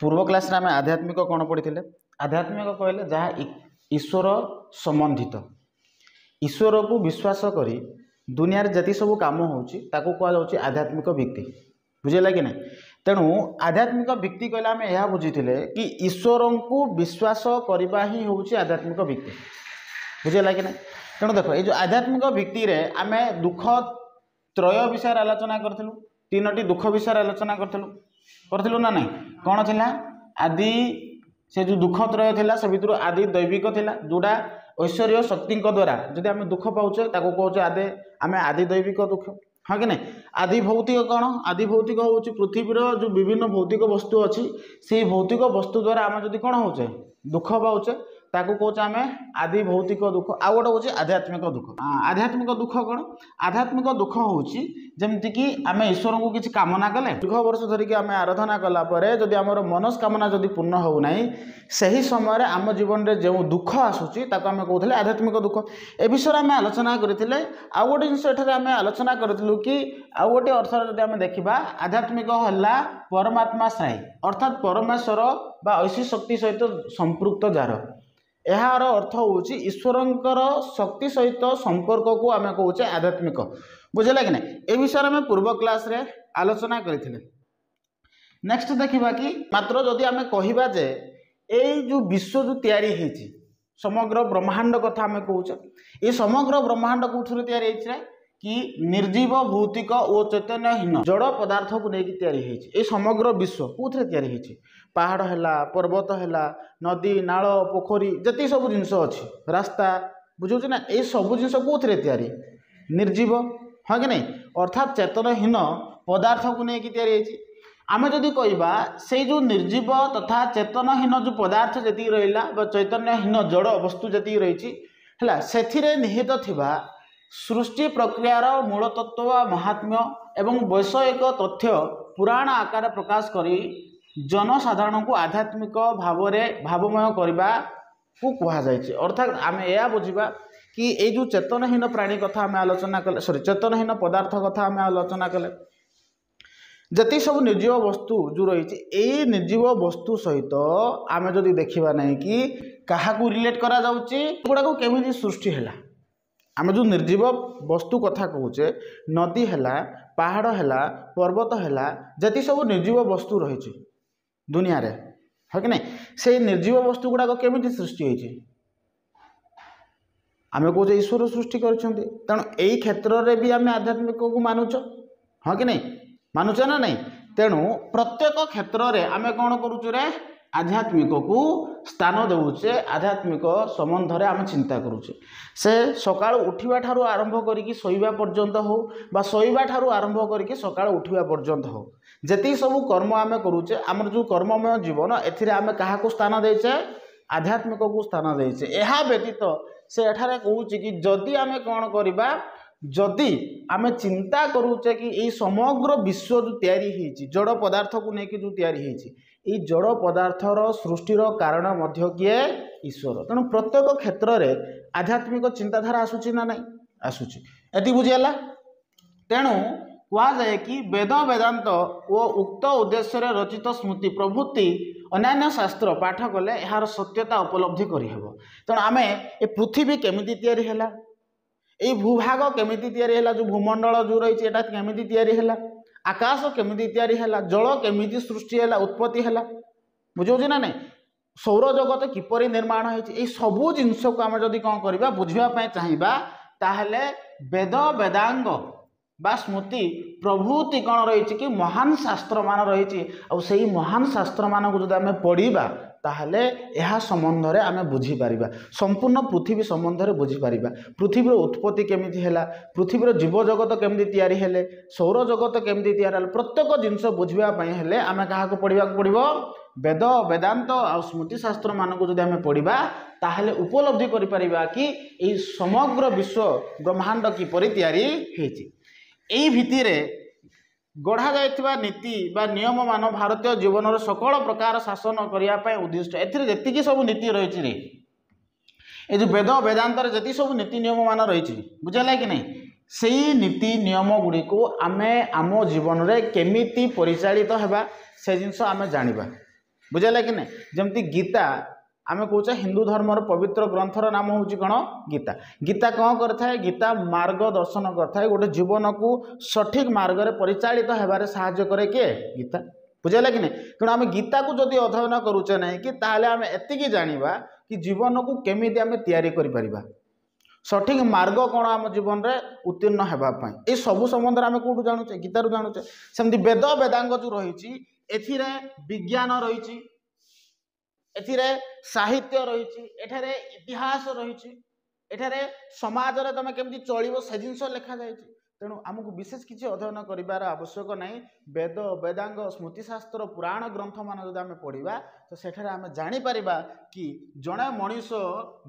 पूर्व क्लास रे आम आध्यात्मिक कौन पढ़ी आध्यात्मिक कहले जहाँ ईश्वर संबंधित ईश्वर को विश्वास करी दुनिया जति सब कम हो आध्यात्मिक भित्ति बुझेगा कि नहीं। तेणु आध्यात्मिक भित्ति कहले आम यह बुझीते कि ईश्वर को विश्वास करवा ही हूँ आध्यात्मिक भित्ति बुझेगा कि नहीं। तेणु देख ये आध्यात्मिक भित्ति रे आम दुख त्रय विषय आलोचना करूँ तीनोटी दुख विषय आलोचना करूँ ना नहीं कौन थिला आदि से जो दुख त्रय थिला से भितर आदि दैविक थिला जोड़ा ऐश्वर्य शक्ति द्वारा जदि आम दुख पाचे कहूँ आदि आम आदि दैविक दुख हाँ कि नहीं। आदि भौतिक कौन आदि भौतिक हूँ पृथ्वीर जो विभिन्न भौतिक वस्तु अच्छी से भौतिक वस्तु द्वारा आम जदि कौन होचे दुख पाचे ताकू कौचे आम आदि भौतिक दुख आउ गोटे हूँ आध्यात्मिक दुख। आध्यात्मिक दुख कौन आध्यात्मिक दुख हूँ जमती कि आम ईश्वर को किसी कामना कले दीर्घ वर्ष धरिकी आम आराधना कलापर जदि आमर मनस्कामना जदि पूर्ण होना सही समय आम जीवन में जो दुख आसूसी आम कहते आध्यात्मिक दुख ए विषय आम आलोचना करते आउ गोटे जिनस आम आलोचना करूँ कि आउ गोटे अर्थ जब आम देखा आध्यात्मिक है परमात्मा श्रायी अर्थात परमेश्वर बा ऐसी शक्ति सहित संपृक्त जार यार अर्थ हूँ ईश्वरंकर शक्ति सहित संपर्क को आम कहे आध्यात्मिक बुझेगा कि नहीं। ए विषय आम पूर्व क्लास रे आलोचना करते नेक्स्ट देखा कि मात्र जदि आम कहवा जे ये जो विश्व जो तैयारी होती समग्र ब्रह्मांड कथा आम कहे ये समग्र ब्रह्मांड कौन तैयारी कि निर्जीव भौतिक और चैतन्यहीन जड़ पदार्थ को लेकिन तैयारी होती समग्र विश्व कौन तैयारी होती पहाड़ है पर्वत है नदी नाल पोखरी जति सब जिनस अच्छी रास्ता बुझे ना ये सब जिन कौन तैयारी निर्जीव हाँ कि नहीं अर्थात चेतनहीन पदार्थ को लेकिन तैयारी होती। आम जदि कहवा से जो निर्जीव तथा चेतनहीन जो पदार्थ जी रहा चैतन्यहीन जड़ वस्तु जी रही है से निहित थिबा सृष्टि प्रक्रियार मूल तत्व महात्म्य एवं वैषयिक तथ्य पुराण आकार प्रकाश करी जनसाधारण को आध्यात्मिक भाव में भावमय करने को कहुई। अर्थात आम यह बुझा कि ये जो चेतनहीन प्राणी कथा आम आलोचना कले सॉरी चेतनहीन पदार्थ कथा आम आलोचना कले जति सब निर्जीव वस्तु जो रही निर्जीव वस्तु सहित आम जदि देखा नहीं कि क्या रिलेट करा गुड़ा केमी सृष्टि है आम जो निर्जीव वस्तु कथा कहूचे नदी है पहाड़ है पर्वत है जति सब निर्जीव वस्तु रही दुनिया रे है कि नहीं से निर्जीव वस्तु गुड़ाक केमी सृष्टि होती आम कहे ईश्वर सृष्टि कर तेणु यही क्षेत्र में भी आम आध्यात्मिक को मानुच हाँ कि नहीं मानुच ना नहीं। तेणु प्रत्येक क्षेत्र में आम कौन करुचे आध्यात्मिक को स्थान देचे आध्यात्मिक संबंध में आम चिंता करुचे से सका उठा ठारू आरंभ करके शोवा पर्यंत हो बा शोवा ठारू आरंभ करके सका उठा पर्यंत हो जी सब कर्म आम करुचे आमर जो कर्ममय जीवन एम क्या स्थान देचे आध्यात्मिक को स्थान देचे। यह व्यतीत से एठारे कहूँ कि जदि आम कौन करवा जदि आम चिंता करुचे कि ये समग्र विश्व जो तैयारी होती जड़ पदार्थ को लेकिन जो तैयारी होती ये जड़ पदार्थर सृष्टिर कारण मध्य किए ईश्वर। तेणु प्रत्येक क्षेत्र में आध्यात्मिक चिंताधारा आसूची ना नहीं आसूची ये बुझीगला। तेणु कहुए कि वेद वेदांत और उक्त उद्देश्य रचित स्मृति प्रभृति अन्य शास्त्र पाठ कले यार सत्यता उपलब्धि करहब। तेणु आम ये पृथ्वी केमिति तैयारी हैला ये भूभाग केमिति तैयारी हैला जो भूमंडल जो रही है केमिति तैयारी हैला आकाश केमिति तैयारी हैला जल केमिति सृष्टि हैला उत्पत्ति हैला बुझे ना नहीं सौर जगत किपरि निर्माण होती सबू जिनस को आम जदि कौन करवा बुझापी चाहिए ताहले वेद वेदांग बा स्मृति प्रभृति कौन रही कि महान शास्त्र मान रही से महान शास्त्र मान को जब आम पढ़ा ताहले यह संबंध में आम बुझीपर संपूर्ण पृथ्वी संबंध में बुझीपर पृथ्वीर उत्पत्ति केमिति है पृथ्वीर जीव जगत केमिति तैयारी हेले सौर जगत केमिति तैयारी प्रत्येक जिनस बुझापी हेले आम क्या पढ़ा पड़ो वेद वेदांत आ स्मृति शास्त्र मान को आम पढ़ा ताहले उपलब्धि करिपरिबा कि ये समग्र विश्व ब्रह्मांड किपरि तैयारी होती यही भित्तिर गढ़ा जाइथिबा नीति बा नियम मान भारतीय जीवन सकल प्रकार शासन करने उद्दिष्ट एति सब नीति रही रे ये जो वेद वेदांत जी सब नीति नियम मान रही बुझेगा कि नहीं से नीति नियम गुड़ी को आम आम जीवन में केमिति परिचालित होगा से जिनस आम जानिबा बुझेगा कि नहीं जमती गीता आम कहे हिंदू धर्मर पवित्र ग्रंथर नाम हूँ कौन गीता गीता कौन करता गीता मार्ग दर्शन करता गोटे जीवन को सठिक मार्ग में परिचालित होबार साहाय्य करे किए गीता बुझेगा कि नहीं तेणु आम गीता को जदि अध्ययन करुचे ना कि ताहले आम एतिकी जानिबा कि जीवन को केमिति आम तैयारी करि परिबा सठिक मार्ग कौन आम जीवन में उत्तीर्ण होगापाई ये सबू संबंध आम कौटू जानूचे गीतारू जानूचे सेमती वेद वेदांग जो रही एथिरे विज्ञान रही एथिरे साहित्य रही एठारे इतिहास रही एठारे समाज रे तमे केमती चलिबो से जिनस लिखा जाय तेणु आमको विशेष किसी अध्ययन करार आवश्यक नहीं वेद वेदांग स्मृतिशास्त्र पुराण ग्रंथ मान जब आम पढ़ा तो सेठारे आम जापर कि जड़े मनीष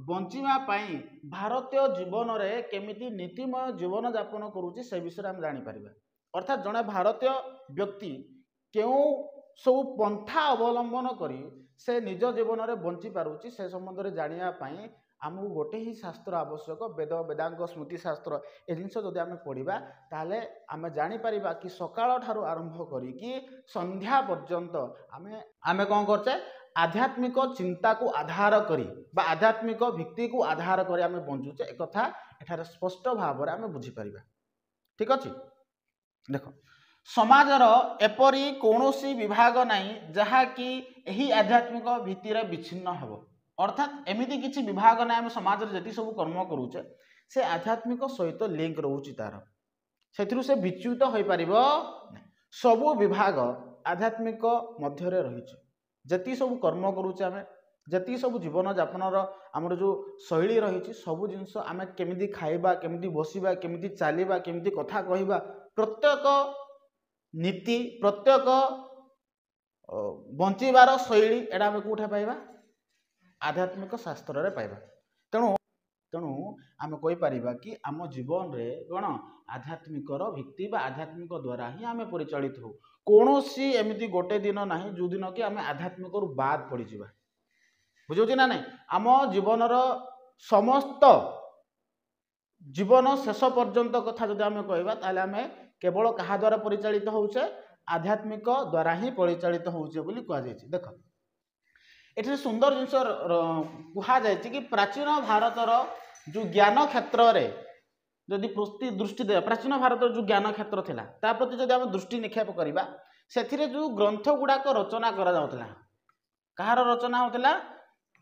बंचापी भारतीय जीवन में केमिति नीतिमय जीवन यापन करुच्ची से विषय आम जापर अर्थात जड़े भारतीय व्यक्ति क्यों सब पंथा अवलंबन करी से निज जीवन में बंची पारुची से संबंध में जानापी आमको गोटे ही शास्त्र आवश्यक वेद वेदांग स्मृति शास्त्र ए जिनस जदि आम पढ़ा ताहले आम जापर कि सकाळ ठारू आरंभ करी संध्या पर्यंत आम कौन करचे आध्यात्मिक चिंता को आधार करी बा आध्यात्मिक भित्ति को आधार करी आम बंचुचे एक कथा एठारे स्पष्ट भाव में आम बुझीपर ठीक अच्छे देख समाजर एपरी कौनसी विभाग नहीं जहाँकि यही आध्यात्मिक भित्तिर विच्छिन्न हेब अर्थात एमती किसी विभाग ना आम समाज में जी सब कर्म करुचे से आध्यात्मिक सहित लिंक रोचे तार से विच्युत हो पार सबू विभाग आध्यात्मिक मध्य रही जी सब कर्म करुचे आम जी सब जीवन यापन आमर जो शैली रही सबू जिनस आम केमिति खाइबा केमिति बसिबा केमिति चलवा केमिति कथा कहवा प्रत्येक नीति प्रत्येक बंचार शैली एटा आम कौटे पाइबा आध्यात्मिक शास्त्र रे पाइबा तेणु तेणु आम कहीपर कि आम जीवन रे कौन आध्यात्मिकर भित्ति बा आध्यात्मिक द्वारा ही आम परिचालित हो कौन सी एमती गोटे दिन ना जो दिन कि आम आध्यात्मिक बाद पड़ जा बुझे ना नहीं आम जीवन समस्त जीवन शेष पर्यंत कथा जब आम कहवा ताहले आम केवल क्या द्वारा परिचालित होचे आध्यात्मिक द्वारा ही परिचालित होचे बोली कहा जायछि देख ये सुंदर जिनस कहुए कि प्राचीन भारतर जो ज्ञान क्षेत्र में जदि दृष्टि दे प्राचीन भारत जो ज्ञान क्षेत्र थिला ता प्रति जदि आम दृष्टि निक्षेप करवा से जो ग्रंथ गुड़ाक रचना करा जाउतला कहार रचना होता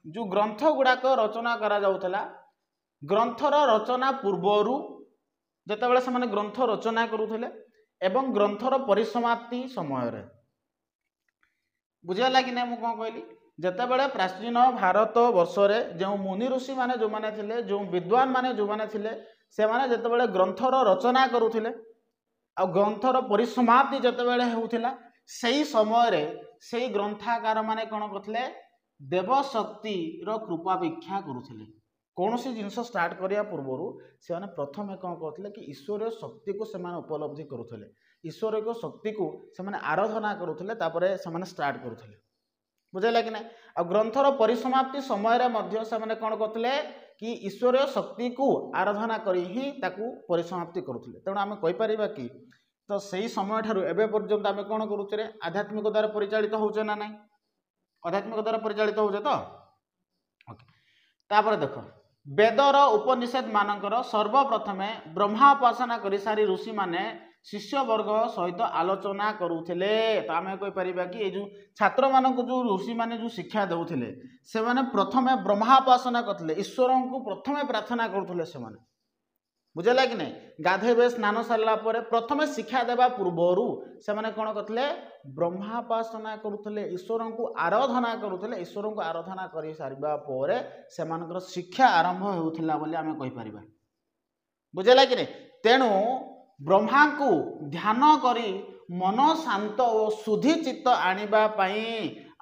जो ग्रंथ गुड़ाक रचना करा जाउतला ग्रंथर रचना पूर्वरु जेतेबेले से ग्रंथ रचना करुथिले एवं ग्रंथर परिसमाप्ति समय बुझेगा कि नहीं मुझे कौन कहली जेतेबेले प्राचीन भारत वर्ष में जो मुनि ऋषि माने जो माने थिले जो विद्वान माने जो माने थिले से माने जेतेबेले ग्रंथर रचना करुथिले आ ग्रंथर परिसमाप्ति जेतेबेले होउथिला सेही समय रे सेही ग्रंथाकार माने कोन करथिले देवशक्ति रो कृपाभिक्षा करुथिले कौन सी जिनस स्टार्ट करिया पूर्व से माने प्रथम कौन करथिले कि ईश्वरीय शक्ति को से उपलब्धि करुथिले ईश्वरीय शक्ति को से आराधना करुथिले तापरे से स्टार्ट करुथिले बुझेगा कि नहीं आ ग्रंथर परिसमाप्ति समय मध्य से कौन करते कि ईश्वरीय शक्ति को आराधना करी ही ताकू परिसमाप्ति करुले तेणु आम कहीपर कि तो सही समय ठारू एबे पर्यंत आम कौन करुचे आध्यात्मिक द्वारा परिचालित होचे ना नहीं आध्यात्मिक द्वारा परिचालित होचे तो ओके तापर देख वेदर उपनिषद मानकर सर्वप्रथमे ब्रह्मोपासना कर सारी ऋषि माने शिष्य वर्ग सहित आलोचना करुले तो आम कहीपर कि जो छात्र मानक जो ऋषि माने जो शिक्षा देउथिले से माने प्रथमे ब्रह्मोपासना करथिले ईश्वर को प्रथमे प्रार्थना करुले से माने बुझेगा कि नहीं गाधेबे स्नान सारा पर प्रथमे शिक्षा देवा पूर्वरु से माने कौन करथिले ब्रह्मोपासना करुले ईश्वर को आराधना करुले ईश्वर को आराधना कर सारा पर से शिक्षा आरंभ होउथिला बोली आम कहीपर बुझेगा कि नहीं तेणु ब्रह्मा को ध्यान करी मन शांत और शुद्धि चित्त आनिबा पई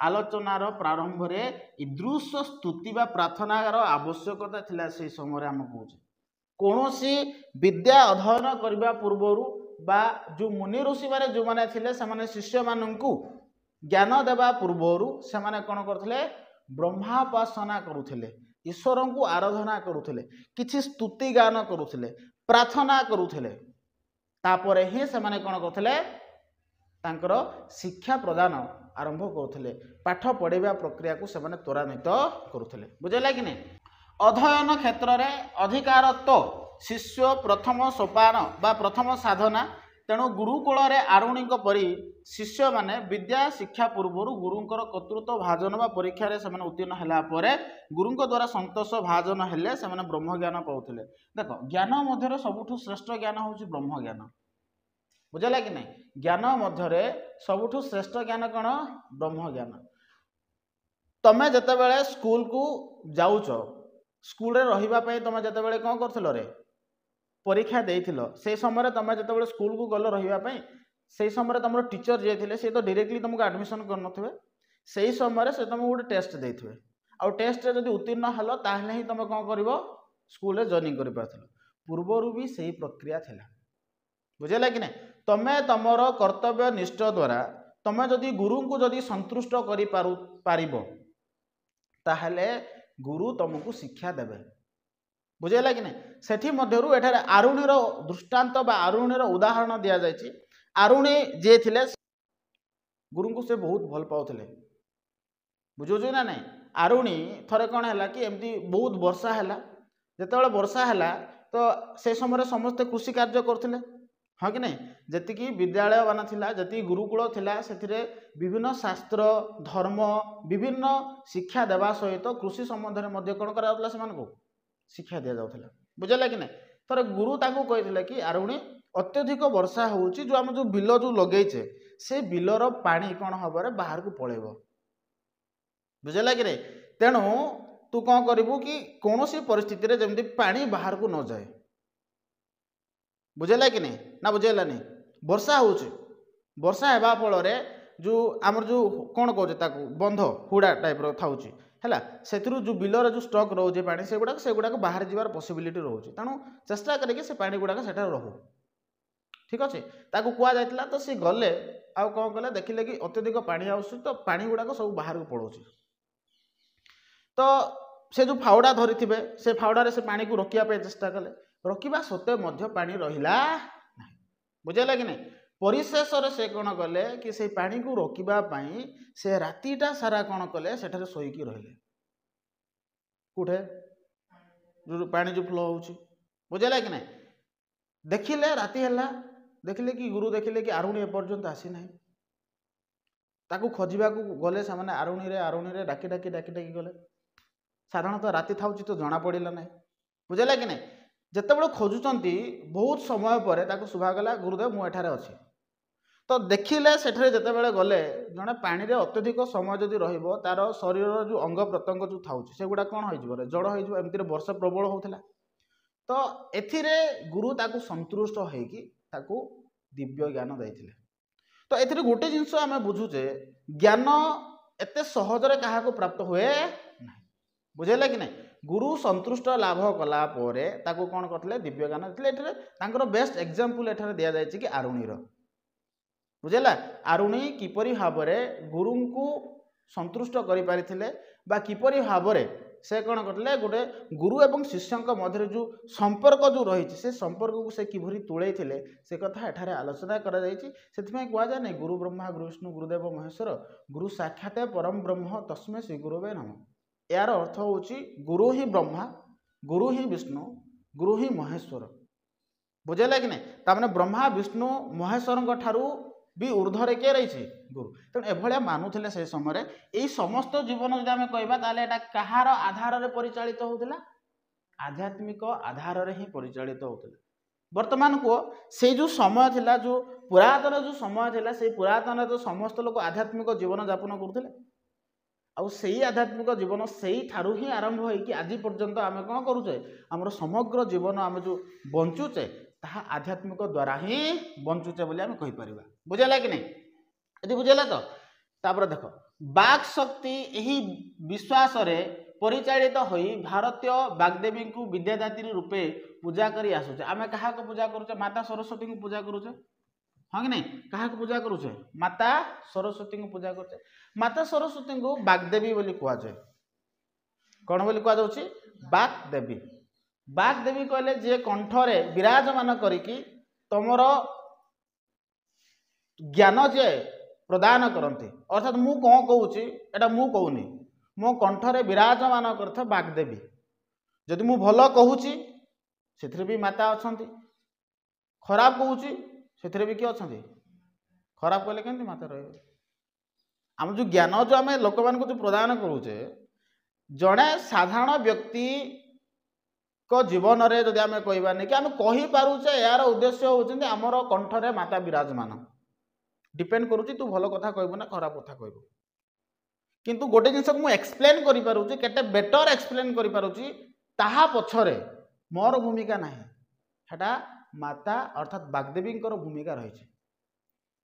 आलोचनार प्रारंभ रे ईदृश स्तुति बा प्रार्थनार आवश्यकता थिला से समय आम कहूँ कौनसी विद्या अध्ययन करने पूर्वर बा जो मुनि ऋषि माने जो माने थिले से माने शिष्य माननकु ज्ञान देवा पूर्वर से माने कौन करथिले ब्रह्मोपासना करुथिले ईश्वर को आराधना करुथिले किछि स्तुति गान करुथिले प्रार्थना करुथिले तापर ही से माने कौन करथिले तांकर शिक्षा प्रदान आरंभ करुले पाठ पढ़ाइबा प्रक्रिया को सेमाने त्वरान्वित करुले बुझेगा कि नहीं अध्ययन क्षेत्र में अधिकारत्व शिष्य प्रथम सोपान बा प्रथम साधना तेणु गुरुकुल आरुणी परी शिष्य माने विद्या शिक्षा पूर्व गुरुंकर कर्तृत्व भाजन बा परीक्षा से उत्तीर्ण है गुरु द्वारा संतोष भाजन हेले से ब्रह्म ज्ञान पाते देख ज्ञान मध्य सबुठ श्रेष्ठ ज्ञान हूँ ब्रह्म ज्ञान बुझेगा कि नहीं ज्ञान मध्य सबुठ श्रेष्ठ ज्ञान कौन ब्रह्म ज्ञान तमें जितेबाला स्कूल को जाऊच स्कूल रही तुम जितेबाला कौन कर रे परीक्षा देइथिलो से समय तुम जितेबाला स्कूल को गल रही से समय तुम टीचर जे सी तो डायरेक्टली तुमको एडमिशन कर से समय से तुमको गोटे टेस्ट देते आउ टेस्ट जब उत्तीर्ण हेलो ताहले ही तुम कौन कर स्कूल जॉइनिंग कर पूर्वर भी सही प्रक्रिया थिला बुझेगा कि नहीं तमें तुमर कर्तव्य निष्ठ द्वारा तुम जदि गुरु को जदि संतुष्ट कर ताहले गुरु तुमको शिक्षा देवे बुझेगा कि नहीं सेठी मध्यरु एठारे आरुणीर दृष्टांत बा आरुणीर उदाहरण दिया जायछि आरुणी जे थिले गुरु को से बहुत भल पाउथिले बुझुछु ना नहीं आरुणी थरे कौन है कि एमती बहुत वर्षा है जिते वर्षा है तो से समय समस्ते कृषि कार्य करते हाँ कि नहीं जी विद्यालय मान थिला जी गुरुकुल थिला से विभिन्न शास्त्र धर्म विभिन्न शिक्षा देवा सहित कृषि संबंध में कौन कर शिक्षा दि जाऊला बुझेगा कि नहीं थोड़े गुरु ताकू कही कि आरुणी अत्यधिक वर्षा होउची जो आम जो बिल जो लगेचे से बिलर पानी कौन हम बाहर को पलैब बुझेगा कि नहीं तेणु तू कौन करू कि कौन सी परिस्थिति जमी पानी बाहर को न जाए बुझेगा कि नहीं ना बुझेगा नहीं वर्षा वर्षा हेबा फल जो आमर जो कौन कहे बंध हुड़ा टाइप थाउची है से जो बिलर जो स्टॉक रोचे पानी से गुड़ाक बाहर जीवार पॉसिबिलिटी रोचे तेणु चेष्टा करके से पानी गुड़ाक से रहू ठीक अच्छे ताकू कह जाता तो सी गले आउ कौन कले देखिले कि अत्यधिक पानी आस तो पानी गुड़ाक सब बाहर को पड़ोचे तो से जो फावड़ा धरी थे से फावड़े से पानी को रोकने चेष्टा कले रोकवा सत्वे पानी रहा बुझेगा कि नहीं परिशेष से कौन कले कि से पानी को रोकवाई से रातिटा सारा कौन कले सेठारे शोईकी रहिले कौटे जो पानी जो फ्लो हो बुझेगा कि नहीं देखिले राति है देखिले कि गुरु देखिले कि आरुणी एपर्यंत आसी ना ताकू खोजा गले से आरुणी डाकी डाकी डाकी डाकी गले साधारणतः राति था तो जना पड़ा ना बुझेगा कि नहीं जिते खोजुंट बहुत समय पर शुभागला गुरुदेव मुझे अच्छी तो देखिले सेठरे जितेबाला गले जड़े पानी रे अत्यधिक समय जदि रहिबो तार शरीर जो अंग प्रत्यंग जो थाउची से गुडा कौन हो जड़ हो एमती वर्षा प्रबल होता तो एथिरे गुरु ताकू संतुष्ट होइकी ताकू दिव्य ज्ञान देइथिले तो एथिरे गोटे जिनस आम बुझुचे ज्ञान एते सहजरे क्या प्राप्त हुए ना बुझेगा कि नहीं गुरु संतुष्ट लाभ कला परे ताकू कौन करते दिव्य ज्ञान देते बेस्ट एग्जांपल एठारे दिया जायछि कि आरुणीर बुझेगा आरुणी किपरि भाव गुरु को संतुष्ट कर किपरि भाव से कौन करते गोटे गुरु एवं शिष्य मध्य जो संपर्क जो रही से संपर्क को से किभरी तुले से कथा एठारे आलोचना कहुए नहीं गुरु ब्रह्मा गुरु विष्णु गुरुदेव महेश्वर गुरु साक्षात परम ब्रह्म तस्मै श्री गुरुवे नमः यार अर्थ हूँ गुरु ही ब्रह्मा गुरु ही विष्णु गुरु ही महेश्वर बुझेगा कि नहीं तामने ब्रह्मा विष्णु महेश्वर ठारू भी ऊर्ध्वे किए रही गुरु तेणु एभलिया मानुले से समय यही समस्त जीवन जब आम कहवा कहार आधार परिचालित होता आध्यात्मिक आधार ही परिचालित होता वर्तमान को से जो समय थिला जो पुरातन जो समय थिला से पुरातन तो समस्त लोग आध्यात्मिक जीवन यापन करते आई आध्यात्मिक जीवन से ठारू ही आरंभ होगी आज पर्यंत आम कौन करुचे आम समग्र जीवन आम जो बंचुचे ताहा आध्यात्मिक द्वारा ही बंचुचे बोली आम कहीपर बुझेगा कि नहीं यदि बुझेगा तो तापर देख बाक शक्ति यही विश्वास रे परिचालित होई भारतीय बागदेवी को विद्यादात्री रूपे पूजा करी आसुचे आम क्या पूजा करुचे माता सरस्वती को पूजा करुचे हाँ कि नहीं क्या पूजा करुचे माता सरस्वती को पूजा करुचे माता सरस्वती को बागदेवी बोली कहुए कौन बोली कहुच्छी बागदेवी बागदेवी कहले जे कंठरे विराजमान करिकी तमर ज्ञान जे प्रदान करते अर्थात मु कौन कहूँ एटा मु कहूनी मो कंठरे विराजमान करते बाग्देवी जदि मु भल कहूँ से भी माता अच्छा खराब कहूँ से भी किए अच्छा खराब कहले केमती माता रही आम जो ज्ञान जो आम लोक मान जो प्रदान करुचे जड़े साधारण व्यक्ति को जीवन में जब आम कहबानी कि आम कहीपे यार उद्देश्य होती आमर कंठरे माता विराजमान डिपेंड करुच्ची तू भल कथा कहबू ना खराब कथा कहबू किंतु गोटे जिनस मुझे एक्सप्लेन करें केटे बेटर एक्सप्लेन करा पछरे मोर भूमिका ना है माता अर्थात बाग्देवी भूमिका रही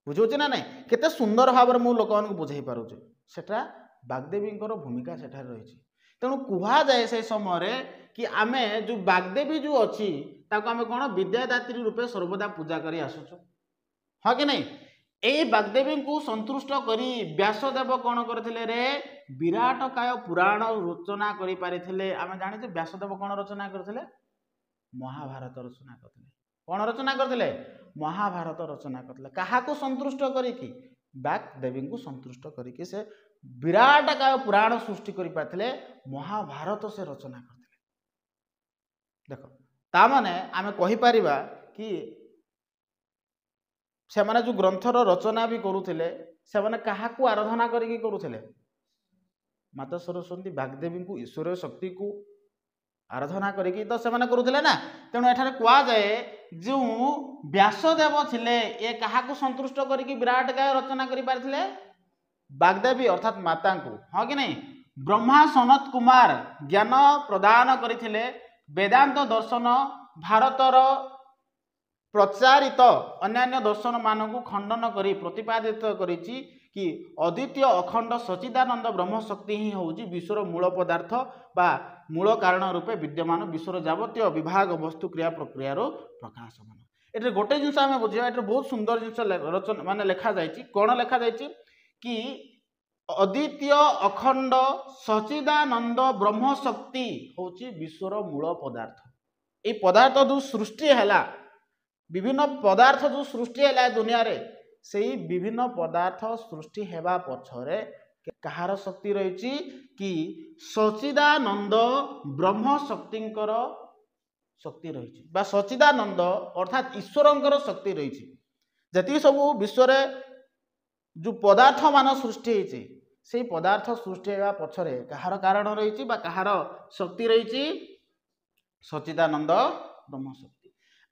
बुझे ना ना केते सुंदर भाव में मुझे लोक मान बुझे पारुचे सेटा बाग्देवी भूमिका सेठा रही तेणु कहुए से समय कि आमे जो बाग्देवी जो अच्छी आम कौन विद्यादात्री रूपे सर्वदा पूजा कर आसुचु हाँ कि नहीं यही बाग्देवी को संतुष्ट करी व्यासदेव कौन करथिले रे विराट काय पुराण रचना करि पारिथिले आमे जानिते व्यासदेव कौन रचना करथिले महाभारत रचना करथिले कौन रचना करथिले महाभारत रचना करथिले काहाको संतुष्ट करिकि बाग्देवी को संतुष्ट करिकि से विराट काय पुराण सृष्टि करि पारिथिले महाभारत से रचना करथिले देखो ता माने आमे कहि परिबा कि से माने जो ग्रंथर रचना भी करुथिले से माने काहाको आराधना करिकि करुथिले माता सरस्वती बाग्देवी को ईश्वर शक्ति को आराधना करिकि तो से माने करुथिले ना तेणु एठारे कुआ जाए जो व्यासदेव थिले ए काहाको संतुष्ट करिकि विराट काय रचना करि पारथिले बाग्देवी अर्थात माता को हाँ कि नहीं ब्रह्मा सनत कुमार ज्ञान प्रदान करथिले वेदांत दर्शन भारतर प्रचारित अन्यान्य दर्शन मान को खंडन करी प्रतिपादित करिछि कि अद्वितीय अखंड सच्चिदानंद ब्रह्म शक्ति ही हूँ विश्वर मूल पदार्थ बा मूल कारण रूपे विद्यमान विश्वर जावतीय विभाग वस्तु क्रिया प्रक्रिया प्रकाशमान ये गोटे जिनस आम बुझा ये बहुत सुंदर जिनस रचना मान लिखा जाइए कौन लिखा जाइए कि अद्वितीय अखंड सच्चिदानंद ब्रह्म शक्ति हूँ विश्वर मूल पदार्थ ये पदार्थ जो सृष्टि है विभिन्न पदार्थ जो सृष्टि है दुनिया रे से विभिन्न पदार्थ सृष्टि हेबा पछरे कहार शक्ति रही कि सच्चिदानंद ब्रह्म शक्तिंकर शक्ति रही सच्चिदानंद अर्थात ईश्वरंकर शक्ति रही जति सब विश्व जो पदार्थ मान सृष्टि होती से पदार्थ सृष्टि हेबा पछरे कहार कारण रही कहार शक्ति रही सच्चिदानंद ब्रह्म शक्ति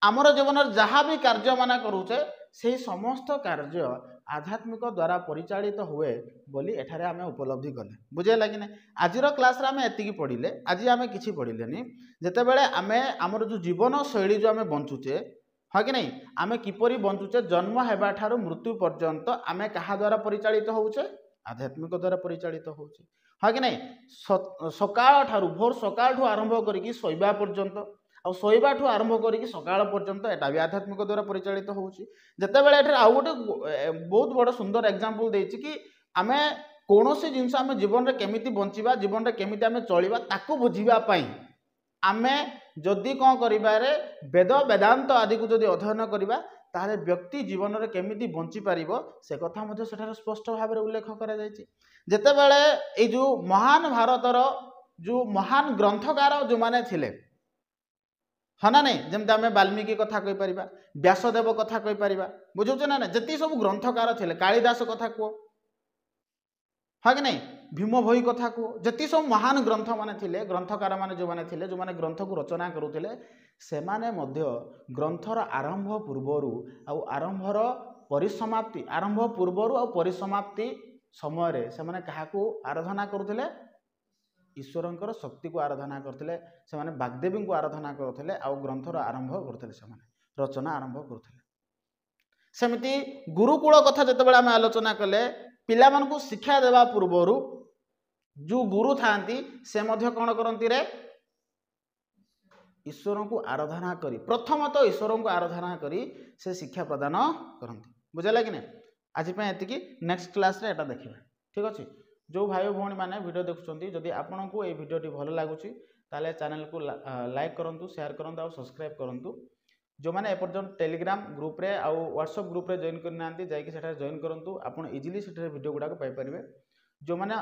आमर जीवन जहाँ भी कार्य माना करुचे से समस्त कार्य आध्यात्मिक द्वारा परिचालित हुए बोली एठारे आमे उपलब्धि कले बुझे लगे ना आजिर क्लास रे आमे एतिकी पढ़िले आज आमे किछि पढ़िलेनी जेते बेले आमे आमर जो जीवन शैली जो आमे बंचुचे हाँ कि नहीं आमे किपरि बंचुचे जन्म हेबा ठारू मृत्यु पर्यंत आमे कहा द्वारा परिचालित होउचे आध्यात्मिक द्वारा परिचालित होउचे हाँ कि नहीं सकाळ ठारू भोर सकाळ ठू आरंभ करिकि शोइबा पर्यंत आ शोइबा ठू आरंभ करिकि सकाळ पर्यंत एटा भी आध्यात्मिक द्वारा परिचालित होउची जेतेबेले एठे आउ गोटे बहुत बड़ सुंदर एग्जांपल देछि कि आमे कोनोसी जिंस आमे जीवन रे केमिति बंचिबा जीवन रे केमिति आमे चलिबा ताकू बुझिबा पई आमे जदि कोन करिबा रे वेद वेदांत आदि को जदि अध्ययन करिबा ताले व्यक्ति जीवन रे केमिति बंची पारिबो से कथा मध्ये सेठारे स्पष्ट भाव रे उल्लेख करा जायछि जेतेबेले ए जो महान भारतर जो महान ग्रंथकार जो माने थिले हाँ ना नहीं जमती आम वाल्मीकि कथा कही पार व्यासदेव कथा कही पार बुझे ना ना जी सब ग्रंथकार थे कालिदास कथा कह हाँ कि नहीं भीम भई कथा कह जी सब महान ग्रंथ माने थिले ग्रंथकार माने जो माने थिले जो माने ग्रंथ को रचना करुले से माने मध्य ग्रंथर आरंभ पूर्वर आरंभर परिसमाप्ति आरंभ पूर्वर आ परिसमाप्ति समय से माने काहाकू आराधना करुले ईश्वरंकर शक्ति को आराधना करते से माने बाग्देवी को आराधना करते आउ ग्रंथर आरंभ करते से माने रचना आरंभ करते सेमती गुरुकुल कथा जिते बड़े आम आलोचना कले पिला मानकु शिक्षा देवा पूर्वर जो गुरु थांती से मध्य कौन करती रे ईश्वर को आराधना करी प्रथमतः तो ईश्वर को आराधना करी से शिक्षा प्रदान करती बुझेगा कि नहीं आज एतिकी नेक्स्ट क्लास रे एटा देखिबा ठीक अच्छे जो भाई भौणी मैंने वीडियो देखुं जदि आपन को ये वीडियो भल लगुच ताले चैनल को लाइक करूँ शेयर करूँ और सब्सक्राइब करूँ जो मैंने एपर्यंत टेलीग्राम ग्रुप रे आउ व्हाट्सएप ग्रुप रे जॉइन करना जाकि सेठारे जॉइन करूँ आपन इजिली सेठारे वीडियो गुड़ाक पाइपर जो मैंने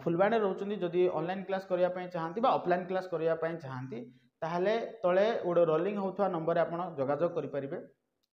फुलबाणी रोचंदी जदि ऑनलाइन क्लास करने चाहती ऑफलाइन क्लास करने चाहती ताहले तले गोटे रोलिंग होता नंबर आप जोगाजोग करेंगे